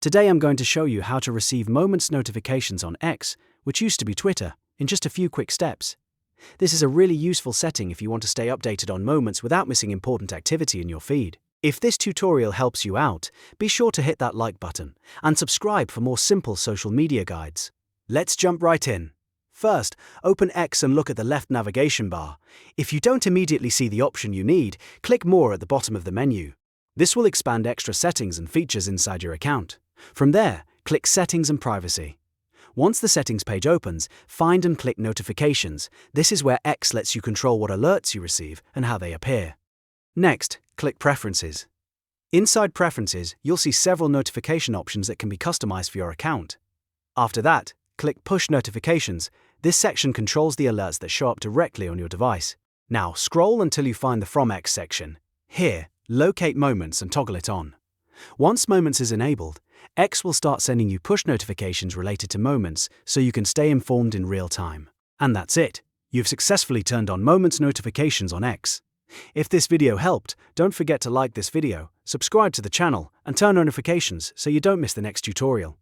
Today I'm going to show you how to receive Moments notifications on X, which used to be Twitter, in just a few quick steps. This is a really useful setting if you want to stay updated on Moments without missing important activity in your feed. If this tutorial helps you out, be sure to hit that like button and subscribe for more simple social media guides. Let's jump right in. First, open X and look at the left navigation bar. If you don't immediately see the option you need, click More at the bottom of the menu. This will expand extra settings and features inside your account. From there, click Settings and Privacy. Once the settings page opens, find and click Notifications. This is where X lets you control what alerts you receive and how they appear. Next, click Preferences. Inside Preferences, you'll see several notification options that can be customized for your account. After that, click Push Notifications. This section controls the alerts that show up directly on your device. Now, scroll until you find the From X section. Here, locate Moments and toggle it on. Once Moments is enabled, X will start sending you push notifications related to Moments so you can stay informed in real time. And that's it. You've successfully turned on Moments notifications on X. If this video helped, don't forget to like this video, subscribe to the channel, and turn notifications so you don't miss the next tutorial.